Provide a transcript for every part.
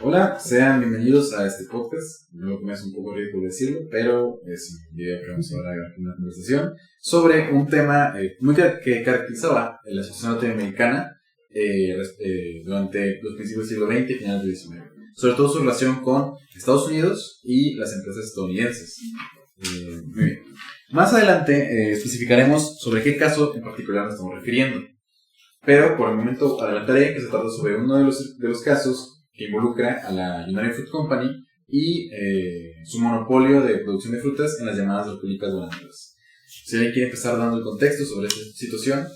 Hola, sean bienvenidos a este podcast. No me es un poco ridículo decirlo, pero es un video que vamos a hablar en una conversación sobre un tema que caracterizaba la sociedad norteamericana durante los principios del siglo XX y finales del XIX. Sobre todo su relación con Estados Unidos y las empresas estadounidenses. Muy bien. Más adelante especificaremos sobre qué caso en particular nos estamos refiriendo. Pero por el momento adelantaré que se trata sobre uno de los casos que involucra a la United Fruit Company y su monopolio de producción de frutas en las llamadas repúblicas bananeras. Si alguien quiere empezar dando el contexto sobre esta situación.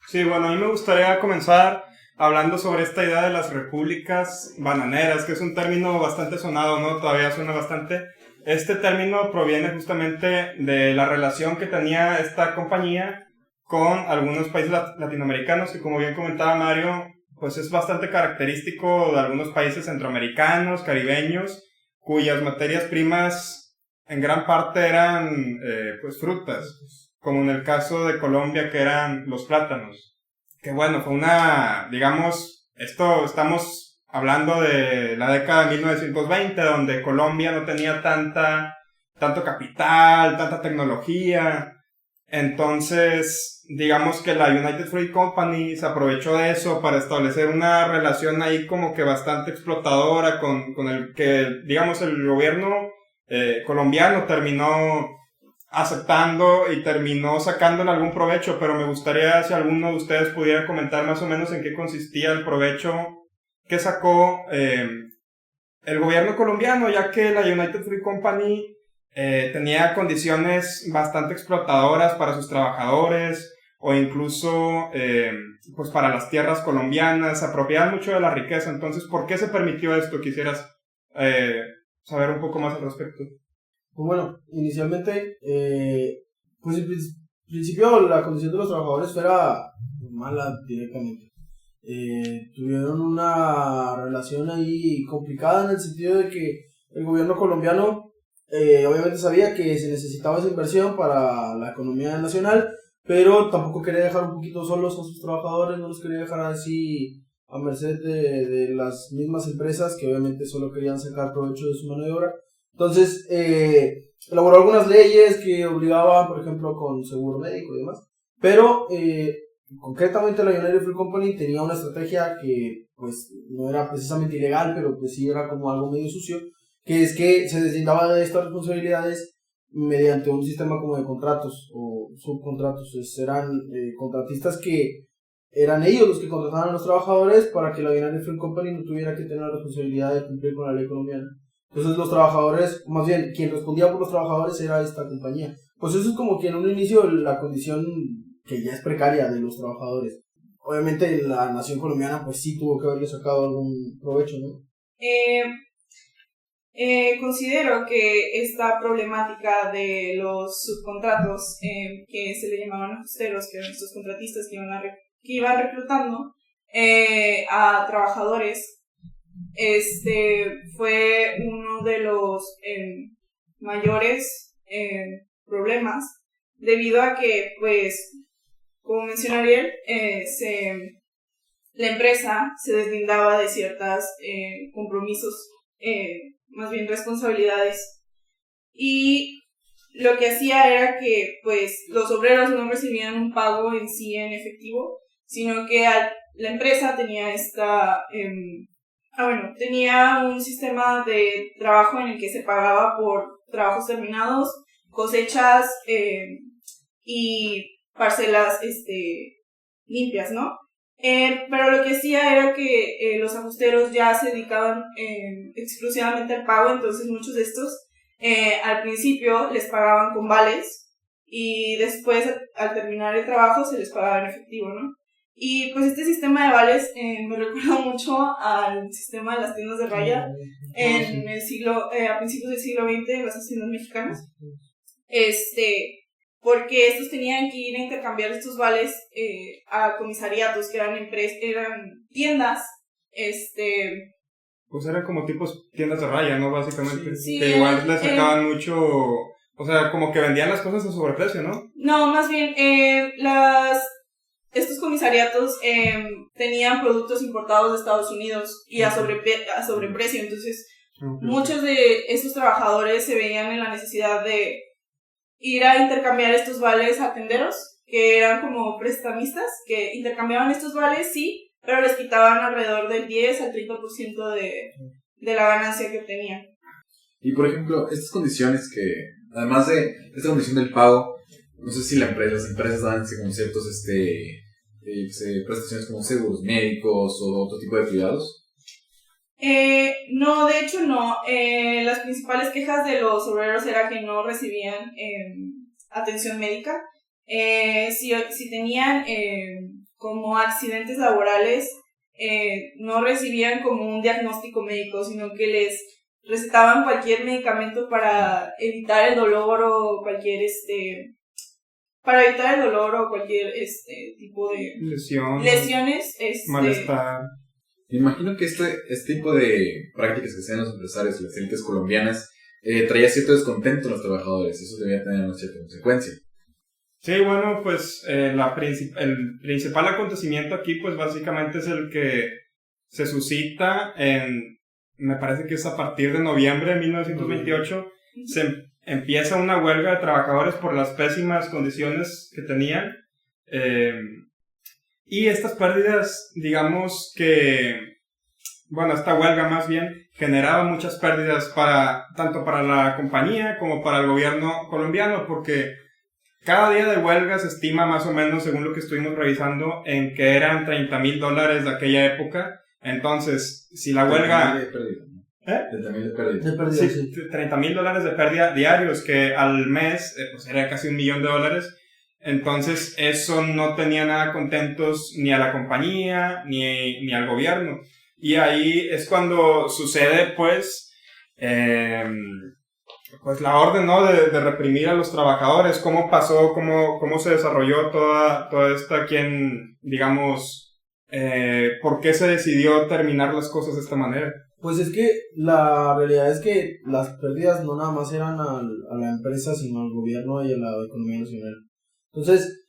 Sí, bueno, a mí me gustaría comenzar hablando sobre esta idea de las repúblicas bananeras, que es un término bastante sonado, ¿no? Todavía suena bastante. Este término proviene justamente de la relación que tenía esta compañía con algunos países latinoamericanos, que como bien comentaba Mario, pues es bastante característico de algunos países centroamericanos, caribeños, cuyas materias primas en gran parte eran pues frutas, como en el caso de Colombia, que eran los plátanos. Que bueno, fue estamos hablando de la década de 1920, donde Colombia no tenía tanto capital, tanta tecnología. Entonces, digamos que la United Fruit Company se aprovechó de eso para establecer una relación ahí como que bastante explotadora con el que, digamos, el gobierno colombiano terminó aceptando y terminó sacándole algún provecho, pero me gustaría si alguno de ustedes pudiera comentar más o menos en qué consistía el provecho que sacó el gobierno colombiano, ya que la United Fruit Company tenía condiciones bastante explotadoras para sus trabajadores o incluso pues para las tierras colombianas, se apropiaban mucho de la riqueza. Entonces, ¿por qué se permitió esto? Quisieras saber un poco más al respecto. Pues bueno, inicialmente, pues en principio la condición de los trabajadores era mala directamente. Tuvieron una relación ahí complicada en el sentido de que el gobierno colombiano obviamente sabía que se necesitaba esa inversión para la economía nacional, pero tampoco quería dejar un poquito solos a sus trabajadores, no los quería dejar así a merced de las mismas empresas que obviamente solo querían sacar provecho de su mano de obra. Entonces, elaboró algunas leyes que obligaban, por ejemplo, con seguro médico y demás, pero concretamente la United Fruit Company tenía una estrategia que pues no era precisamente ilegal, pero pues sí era como algo medio sucio, que es que se deslindaba de estas responsabilidades mediante un sistema como de contratos o subcontratos. Eran contratistas que eran ellos los que contrataban a los trabajadores para que la United Fruit Company no tuviera que tener la responsabilidad de cumplir con la ley colombiana. Entonces los trabajadores, más bien quien respondía por los trabajadores era esta compañía. Pues eso es como que en un inicio la condición que ya es precaria de los trabajadores. Obviamente la nación colombiana pues sí tuvo que haberle sacado algún provecho, ¿no? Considero que esta problemática de los subcontratos, que se le llamaban ajusteros, que eran estos contratistas que iban reclutando a trabajadores, fue uno de los mayores problemas, debido a que, pues, como mencionó Ariel, la empresa se deslindaba de ciertas compromisos, más bien responsabilidades, y lo que hacía era que pues los obreros no recibían un pago en sí en efectivo, sino que la empresa tenía tenía un sistema de trabajo en el que se pagaba por trabajos terminados, cosechas y parcelas limpias, ¿no? Pero lo que hacía era que los ajusteros ya se dedicaban exclusivamente al pago, entonces muchos de estos al principio les pagaban con vales y después al terminar el trabajo se les pagaba en efectivo, ¿no? Y pues este sistema de vales me recuerda mucho al sistema de las tiendas de raya en el a principios del siglo XX en las haciendas mexicanas. Porque estos tenían que ir a intercambiar estos vales a comisariatos, que eran tiendas, Pues eran como tipos tiendas de raya, ¿no? Básicamente. Sí, que igual les sacaban mucho, o sea, como que vendían las cosas a sobreprecio, ¿no? No, más bien, estos comisariatos tenían productos importados de Estados Unidos y a sobreprecio. Entonces, muchos de estos trabajadores se veían en la necesidad de ir a intercambiar estos vales a tenderos, que eran como prestamistas, que intercambiaban estos vales, sí, pero les quitaban alrededor del 10 al 30% de la ganancia que obtenían. Y por ejemplo, estas condiciones que, además de esta condición del pago, no sé si las empresas dan como ciertos prestaciones como seguros médicos o otro tipo de cuidados. No, de hecho no. Las principales quejas de los obreros era que no recibían atención médica. Si tenían como accidentes laborales, no recibían como un diagnóstico médico, sino que les recetaban cualquier medicamento para evitar el dolor o cualquier tipo de lesiones, malestar. Me imagino que este tipo de prácticas que hacían los empresarios y las élites colombianas traía cierto descontento en los trabajadores. Eso debía tener una cierta consecuencia. Sí, bueno, pues el principal acontecimiento aquí, pues básicamente es el que se suscita me parece que es a partir de noviembre de 1928, se empieza una huelga de trabajadores por las pésimas condiciones que tenían, y estas pérdidas, digamos que, bueno, esta huelga más bien generaba muchas pérdidas tanto para la compañía como para el gobierno colombiano, porque cada día de huelga se estima más o menos, según lo que estuvimos revisando, en que eran $30,000 de aquella época. Entonces, si la huelga... de pérdida, ¿no? $30,000 De pérdida. De pérdida, sí, sí. $30,000 de pérdida diarios, que al mes pues era casi $1 millón. Entonces, eso no tenía nada contentos ni a la compañía ni al gobierno. Y ahí es cuando sucede, pues la orden, ¿no? de reprimir a los trabajadores. ¿Cómo pasó? ¿Cómo se desarrolló toda esta, digamos, por qué se decidió terminar las cosas de esta manera? Pues es que la realidad es que las pérdidas no nada más eran a la empresa, sino al gobierno y a la economía nacional. Entonces,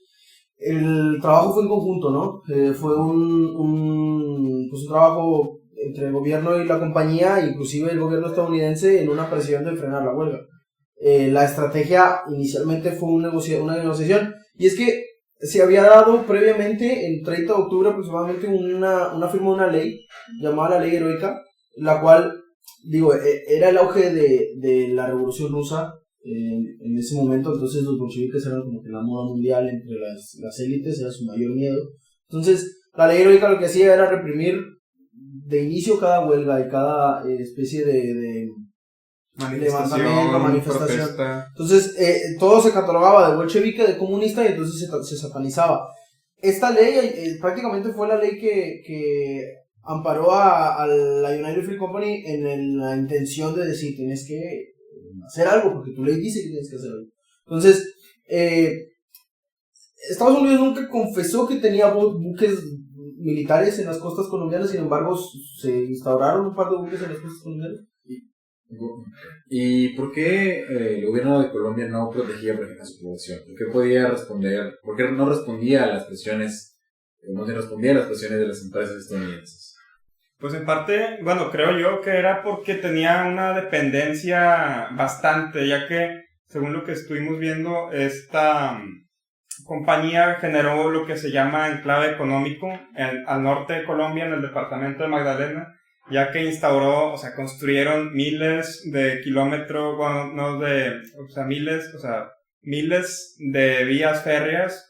el trabajo fue en conjunto, ¿no? Fue un trabajo entre el gobierno y la compañía, inclusive el gobierno estadounidense, en una presión de frenar la huelga. La estrategia inicialmente fue una negociación, y es que se había dado previamente, el 30 de octubre aproximadamente, una firma de una ley llamada la Ley Heroica, la cual, era el auge de la Revolución Rusa en ese momento. Entonces los bolcheviques eran como que la moda mundial entre las élites, era su mayor miedo. Entonces la Ley Heroica lo que hacía era reprimir de inicio cada huelga y cada especie de manifestación. Protesta. Entonces todo se catalogaba de bolchevique, de comunista, y entonces se satanizaba. Esta ley prácticamente fue la ley que amparó a la United Fruit Company en la intención de decir: tienes que hacer algo, porque tu ley dice que tienes que hacer algo. Entonces, Estados Unidos nunca confesó que tenía buques militares en las costas colombianas. Sin embargo, se instauraron un par de buques en las costas colombianas. ¿Y por qué el gobierno de Colombia no protegía, por ejemplo, a su población? ¿Por qué podía responder? ¿Por qué no respondía a las presiones? No se respondía a las presiones de las empresas estadounidenses. Pues en parte, bueno, creo yo que era porque tenía una dependencia bastante, ya que, según lo que estuvimos viendo, esta compañía generó lo que se llama enclave económico al norte de Colombia, en el departamento de Magdalena, ya que construyeron miles de kilómetros, miles de vías férreas,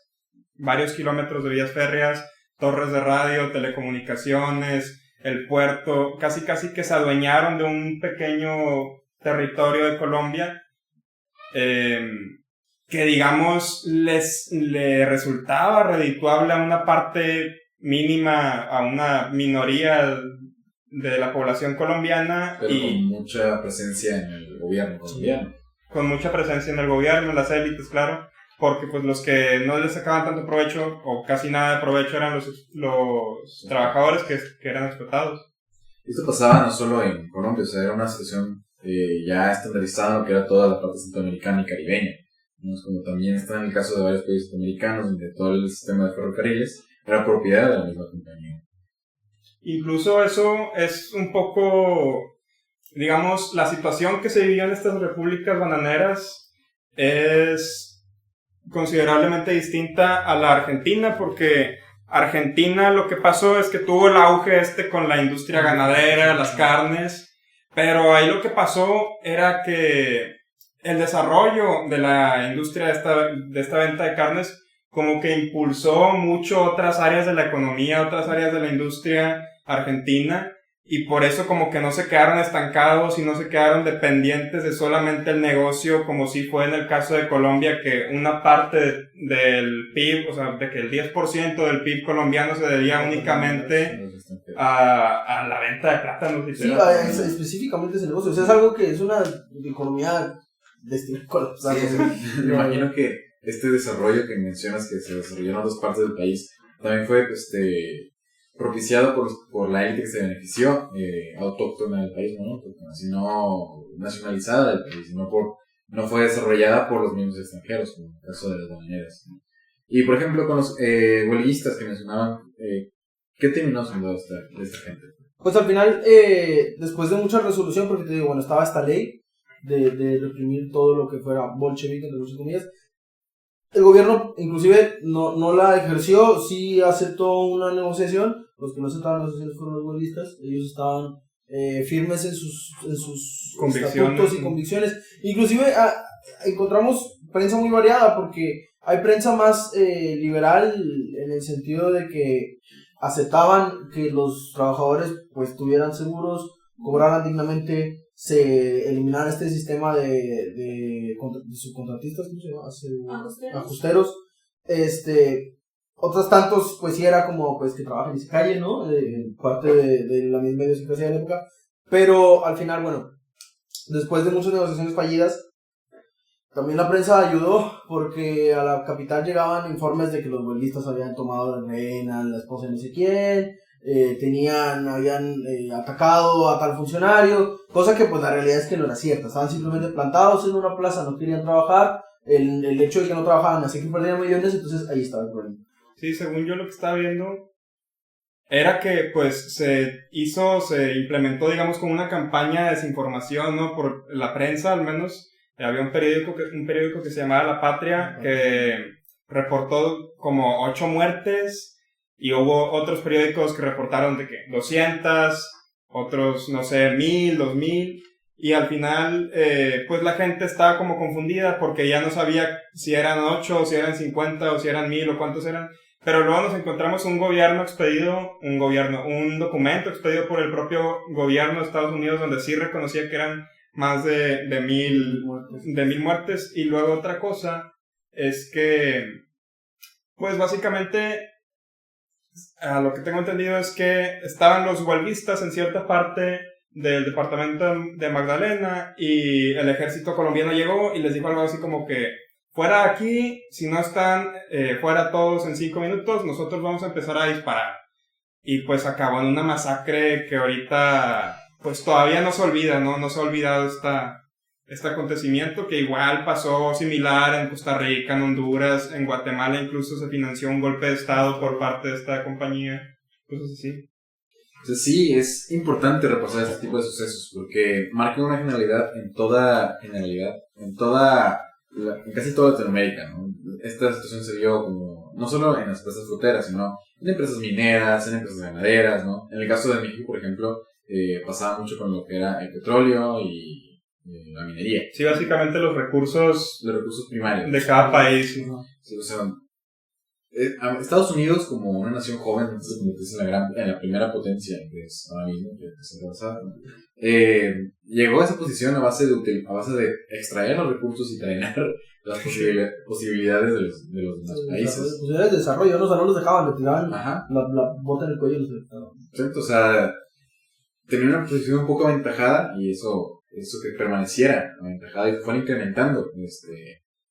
varios kilómetros de vías férreas, torres de radio, telecomunicaciones, el puerto, casi que se adueñaron de un pequeño territorio de Colombia, que digamos le resultaba redituable a una parte mínima, a una minoría de la población colombiana. Pero con mucha presencia en el gobierno colombiano. Con mucha presencia en el gobierno, en las élites, claro, porque pues los que no les sacaban tanto provecho o casi nada de provecho eran los trabajadores que eran explotados. Esto pasaba no solo en Colombia, era una situación ya estandarizada en lo que era toda la parte centroamericana y caribeña. Como también está en el caso de varios países centroamericanos, donde todo el sistema de ferrocarriles era propiedad de la misma compañía. Incluso eso es un poco, digamos, la situación que se vivió en estas repúblicas bananeras es considerablemente distinta a la Argentina, porque Argentina lo que pasó es que tuvo el auge con la industria ganadera, las carnes, pero ahí lo que pasó era que el desarrollo de la industria de esta venta de carnes como que impulsó mucho otras áreas de la economía, otras áreas de la industria argentina, y por eso como que no se quedaron estancados y no se quedaron dependientes de solamente el negocio, como sí fue en el caso de Colombia, que una parte del PIB, o sea, de que el 10% del PIB colombiano se debía únicamente a la venta de plátanos. Sí, específicamente ese negocio. O sea, es algo que es una economía destinada a colapsar. Sí, me imagino que este desarrollo que mencionas, que se desarrolló en dos partes del país, también fue propiciado por la élite que se benefició, autóctona del país, ¿no? Porque así no nacionalizada del país, no fue desarrollada por los mismos extranjeros, como en el caso de las bananeras, ¿no? Y por ejemplo, con los huelguistas que mencionaban, ¿qué terminó siendo de esta gente? Pues al final, después de mucha resolución, porque te digo, bueno, estaba esta ley de reprimir todo lo que fuera bolchevique, entre muchas comillas. El gobierno, inclusive, no la ejerció, sí aceptó una negociación. Los que no aceptaban negociaciones fueron los huelguistas. Ellos estaban firmes en sus estatutos y convicciones. Inclusive encontramos prensa muy variada, porque hay prensa más liberal en el sentido de que aceptaban que los trabajadores pues estuvieran seguros, cobraran dignamente, se eliminara este sistema de subcontratistas, ¿cómo se llama? Ajusteros. Otros tantos, pues sí era como pues que trabajen y se callen, ¿no? Parte de la misma idiosincrasia de la época. Pero al final, bueno, después de muchas negociaciones fallidas, también la prensa ayudó, porque a la capital llegaban informes de que los huelguistas habían tomado de rehén a la esposa de no sé quién, habían atacado a tal funcionario, cosa que pues la realidad es que no era cierta. Estaban simplemente plantados en una plaza, no querían trabajar, el hecho de que no trabajaban hacía que perdieran millones, entonces ahí estaba el problema. Sí, según yo lo que estaba viendo era que pues se implementó, digamos, como una campaña de desinformación, ¿no? Por la prensa, al menos. Había un periódico que se llamaba La Patria, que reportó como 8 muertes, y hubo otros periódicos que reportaron de que 200, otros, no sé, 1000, 2000, y al final, pues la gente estaba como confundida porque ya no sabía si eran 8, o si eran 50, o si eran 1000, o cuántos eran. Pero luego nos encontramos un documento expedido por el propio gobierno de Estados Unidos, donde sí reconocía que eran más de 1000 muertes. Y luego otra cosa es que, pues básicamente, a lo que tengo entendido es que estaban los huelguistas en cierta parte del departamento de Magdalena, y el ejército colombiano llegó y les dijo algo así como que fuera aquí, si no están fuera todos en 5 minutos, nosotros vamos a empezar a disparar. Y pues acabó en una masacre que ahorita pues todavía no se olvida, ¿no? No se ha olvidado este acontecimiento, que igual pasó similar en Costa Rica, en Honduras, en Guatemala incluso se financió un golpe de estado por parte de esta compañía, cosas así. Entonces sí, es importante repasar este tipo de sucesos porque marcan una generalidad en casi toda Latinoamérica, ¿no? Esta situación se vio como, no solo en las empresas fruteras, sino en empresas mineras, en empresas ganaderas, ¿no? En el caso de México, por ejemplo, pasaba mucho con lo que era el petróleo y la minería. Sí, básicamente los recursos primarios de cada país. Sí, o sea, Estados Unidos, como una nación joven, antes de convertirse en la primera potencia que es ahora mismo, que se avanzaba, llegó a esa posición a base de extraer los recursos y drenar las posibilidades de los demás países. Las posibilidades de desarrollo, no los dejaban, le tiraban la bota en el cuello y los dejaban. Exacto, o sea, tenía una posición un poco aventajada, y eso que permaneciera aventajada y fuera incrementando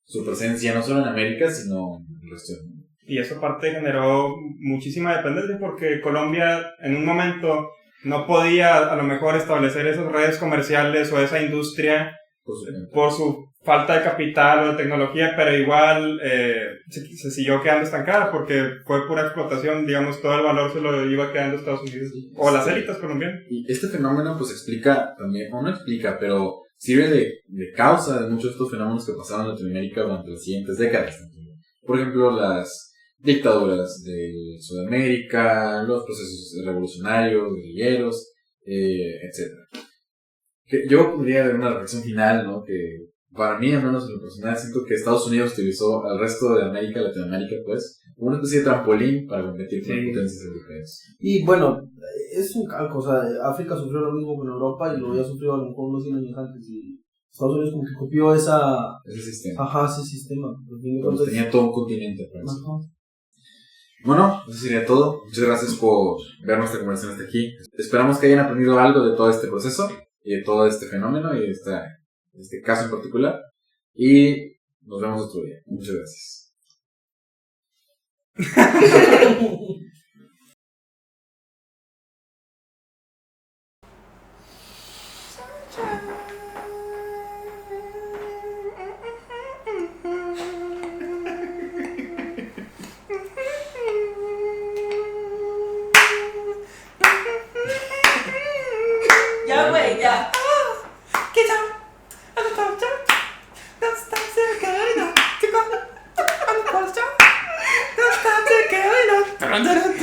su presencia no solo en América, sino en el resto del mundo. Y eso aparte generó muchísima dependencia, porque Colombia en un momento no podía a lo mejor establecer esas redes comerciales o esa industria por su falta de capital o de tecnología, pero igual se siguió quedando estancada porque fue pura explotación, digamos, todo el valor se lo iba quedando Estados Unidos o las élites colombianas. Y este fenómeno pues explica también, o no explica, pero sirve de causa de muchos de estos fenómenos que pasaron en Latinoamérica durante las siguientes décadas. Por ejemplo, las dictaduras de Sudamérica, los procesos revolucionarios, guerrilleros, etc. Que yo podría dar una reflexión final, ¿no? Que para mí, al menos en lo personal, siento que Estados Unidos utilizó al resto de América, Latinoamérica, pues, como una especie de trampolín para competir con potencias europeas. Y bueno, es un calco, o sea, África sufrió lo mismo con Europa y lo había sufrido a lo mejor unos 100 años antes y Estados Unidos como que copió ese sistema. Ajá, ese sistema. Pues tenía todo un continente, pues. Ajá. Bueno, eso sería todo. Muchas gracias por ver nuestra conversación hasta aquí. Esperamos que hayan aprendido algo de todo este proceso y de todo este fenómeno y de este caso en particular. Y nos vemos otro día. Muchas gracias. Ya, güey, ya. Don't stop the girl,